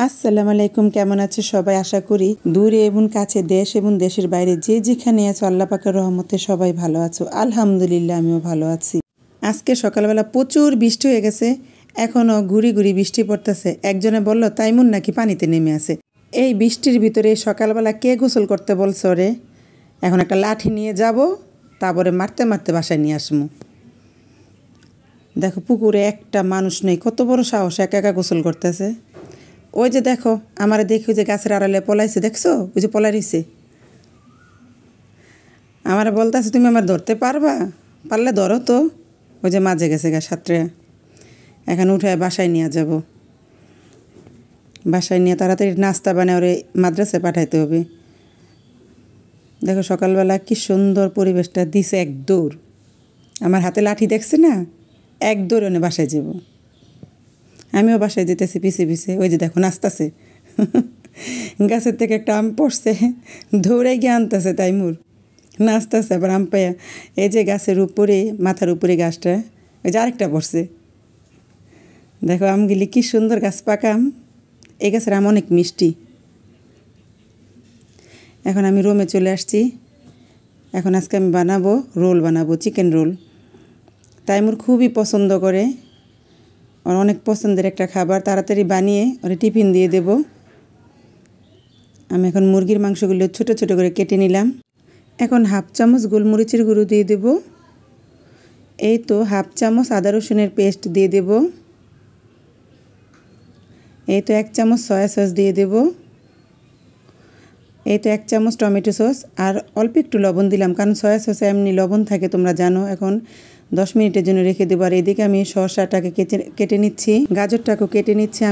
আসসালামু আলাইকুম, কেমন আছে সবাই? আশা করি দূরে এবং কাছে, দেশ এবং দেশের বাইরে যে যেখানে আছো আল্লাহ পাকের রহমতে সবাই ভালো আছো। আলহামদুলিল্লাহ, আমিও ভালো আছি। আজকে সকালবেলা প্রচুর বৃষ্টি হয়ে গেছে, এখনও ঘুরি ঘুরি বৃষ্টি পড়তেছে। একজনে বলল তাইমুন নাকি পানিতে নেমে আছে। এই বৃষ্টির ভিতরে সকালবেলা কে গোসল করতে বলছো রে? এখন একটা লাঠি নিয়ে যাব, তারপরে মারতে মারতে বাসায় নিয়ে আসবো। দেখো পুকুরে একটা মানুষ নেই, কত বড় সাহস, একা একা গোসল করতেছে। ওই যে দেখো আমার দেখি, ওই যে গাছের আড়ালে পলাইছে, দেখছো? ওই যে পলাই রইছে। আমার বলতেছে তুমি আমার ধরতে পারবা? পারলে ধরো তো। ওই যে মাঝে গেছে গা সাঁতরে। এখন উঠে বাসায় নিয়ে যাব। বাসায় নিয়ে তাড়াতাড়ি নাস্তা বানিয়ে ওরে মাদ্রাসায় পাঠাইতে হবে। দেখো সকালবেলা কি সুন্দর পরিবেশটা দিছে, এক দৌড়। আমার হাতে লাঠি দেখছে না, এক দৌড় ওনে বাসায় যাব। আমিও বাসায় যেতেছি পিছে পিছে। ওই যে দেখো নাচতেছে, গাছের থেকে একটা আম পড়ছে, দৌড়ে গিয়ে আনতেছে তাইমুর, নাচতেছে আবার আম পায়া। এই যে গাছের উপরে, মাথার উপরে গাছটা, ওই যে আরেকটা পড়ছে। দেখো আমগুলি কি সুন্দর, গাছ পাকা আম। এই গাছের আম অনেক মিষ্টি। এখন আমি রুমে চলে আসছি। এখন আজকে আমি বানাবো রোল, বানাবো চিকেন রোল। তাইমুর খুবই পছন্দ করে, ওর অনেক পছন্দের একটা খাবার। তাড়াতাড়ি বানিয়ে ওরে টিফিন দিয়ে দেব। আমি এখন মুরগির মাংসগুলো ছোট ছোট করে কেটে নিলাম। এখন হাফ চামচ গোলমরিচের গুঁড়ো দিয়ে দেব। এই তো হাফ চামচ আদা রসুনের পেস্ট দিয়ে দেব। এই তো 1 চামচ সয়া সস দিয়ে দেব। এই তো 1 চামচ টমেটো সস, আর অল্প একটু লবণ দিলাম, কারণ সয়া সসে এমনি লবণ থাকে, তোমরা জানো। এখন 10 মিনিটের জন্য রেখে দেবো। আর এদিকে আমি শসাটাকে কেটে নিচ্ছি, গাজরটাকেও কেটে নিচ্ছি।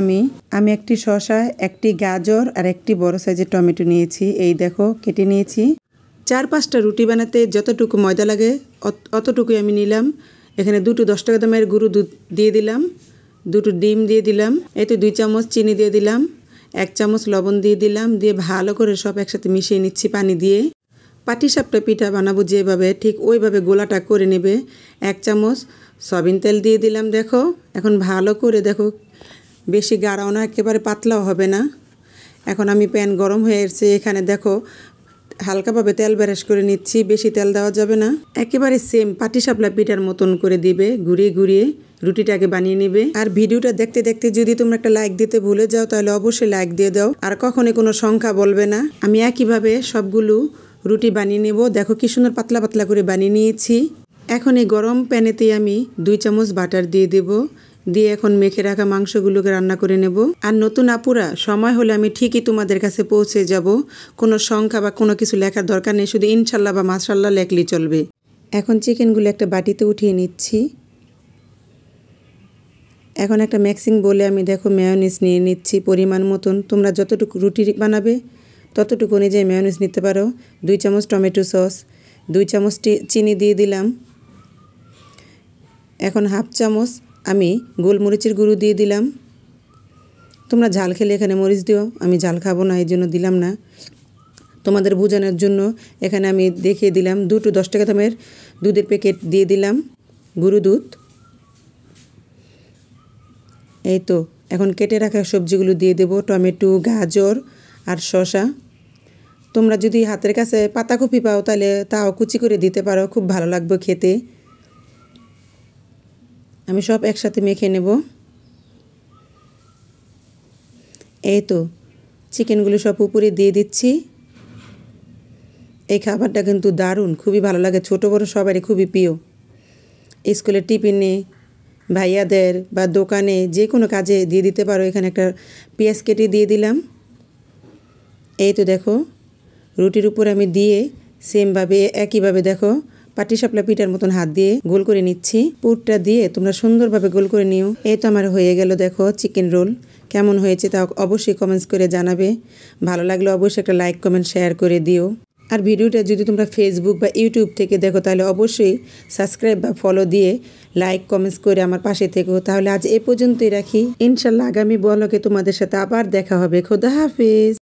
আমি একটি শসা, একটি গাজর আর একটি বড় সাইজের টমেটো নিয়েছি। এই দেখো কেটে নিয়েছি। 4-5টা রুটি বানাতে যতটুকু ময়দা লাগে অতটুকুই আমি নিলাম। এখানে 2টো 10 টাকা দামের গুঁড়ো দুধ দিয়ে দিলাম, 2টো ডিম দিয়ে দিলাম, এই তো 2 চামচ চিনি দিয়ে দিলাম, 1 চামচ লবণ দিয়ে দিলাম। দিয়ে ভালো করে সব একসাথে মিশিয়ে নিচ্ছি পানি দিয়ে। পাটিসাপটা পিঠা বানাবো যেভাবে, ঠিক ওইভাবে গোলাটা করে নেবে। 1 চামচ সয়াবিন তেল দিয়ে দিলাম। দেখো এখন ভালো করে, দেখো বেশি গাঢ়ও না, একেবারে পাতলাও হবে না। এখন আমি প্যান গরম হয়ে এসেছে, এখানে দেখো হালকাভাবে তেল ব্রাশ করে নিচ্ছি, বেশি তেল দেওয়া যাবে না। একেবারে সেম পাটিসাপলা পিঠার মতন করে দিবে, ঘুরিয়ে ঘুরিয়ে রুটিটাকে বানিয়ে নিবে। আর ভিডিওটা দেখতে দেখতে যদি তোমরা একটা লাইক দিতে ভুলে যাও, তাহলে অবশ্যই লাইক দিয়ে দাও। আর কখনো কোনো সংখ্যা বলবে না। আমি একইভাবে সবগুলো রুটি বানিয়ে নেব। দেখো কি সুন্দর পাতলা পাতলা করে বানিয়ে নিয়েছি। এখন এই গরম প্যানেতে আমি 2 চামচ বাটার দিয়ে দেব। দিয়ে এখন মেখে রাখা মাংসগুলোকে রান্না করে নেব। আর নতুন আপুরা, সময় হলে আমি ঠিকই তোমাদের কাছে পৌঁছে যাব। কোনো সংখ্যা বা কোনো কিছু লেখার দরকার নেই, শুধু ইনশাল্লাহ বা মাশাল্লাহ লেখলেই চলবে। এখন চিকেনগুলো একটা বাটিতে উঠিয়ে নিচ্ছি। এখন একটা মিক্সিং বলে আমি দেখো মেয়োনিজ নিয়ে নিচ্ছি পরিমাণ মতন। তোমরা যতটুকু রুটি বানাবে ততটুকু অনুযায়ী মেয়োনিজ নিতে পারো। 2 চামচ টমেটো সস, 2 চামচ চিনি দিয়ে দিলাম। এখন হাফ চামচ আমি গোলমরিচের গুঁড়ো দিয়ে দিলাম। তোমরা ঝাল খেলে এখানে মরিচ দিও, আমি ঝাল খাবো না, এই জন্য দিলাম না। তোমাদের বোঝানোর জন্য এখানে আমি দেখিয়ে দিলাম। 2টো 10 টাকা দামের দুধের প্যাকেট দিয়ে দিলাম, গুঁড়ো দুধ। এই তো এখন কেটে রাখা সবজিগুলো দিয়ে দেব, টমেটো, গাজর আর শসা। তোমরা যদি হাতের কাছে পাতাকপি পাও তাহলে তাও কুচি করে দিতে পারো, খুব ভালো লাগবে খেতে। আমি সব একসাথে মেখে নেব। এই তো চিকেনগুলো সব উপরে দিয়ে দিচ্ছি। এই খাবারটা কিন্তু দারুণ, খুবই ভালো লাগে, ছোটো বড়ো সবারই খুবই প্রিয়। স্কুলের টিফিনে, ভাইয়াদের বা দোকানে যে কোনো কাজে দিয়ে দিতে পারো। এখানে একটা পেঁয়াজ কেটে দিয়ে দিলাম। এই তো দেখো রুটির উপর আমি দিয়ে সেমভাবে একইভাবে দেখো পাটিসাপলা পিঠার মতন হাত দিয়ে গোল করে নিচ্ছি। পুরটা দিয়ে তোমরা সুন্দরভাবে গোল করে নিও। এই তো আমার হয়ে গেল দেখো চিকেন রোল। কেমন হয়েছে তা অবশ্যই কমেন্টস করে জানাবে। ভালো লাগলে অবশ্যই একটা লাইক, কমেন্ট, শেয়ার করে দিও। আর ভিডিওটা যদি তোমরা ফেসবুক বা ইউটিউব থেকে দেখো তাহলে অবশ্যই সাবস্ক্রাইব বা ফলো দিয়ে লাইক, কমেন্টস করে আমার পাশে থেকো। তাহলে আজ এ পর্যন্তই রাখি। ইনশাল্লাহ আগামী ব্লগে তোমাদের সাথে আবার দেখা হবে। খোদা হাফেজ।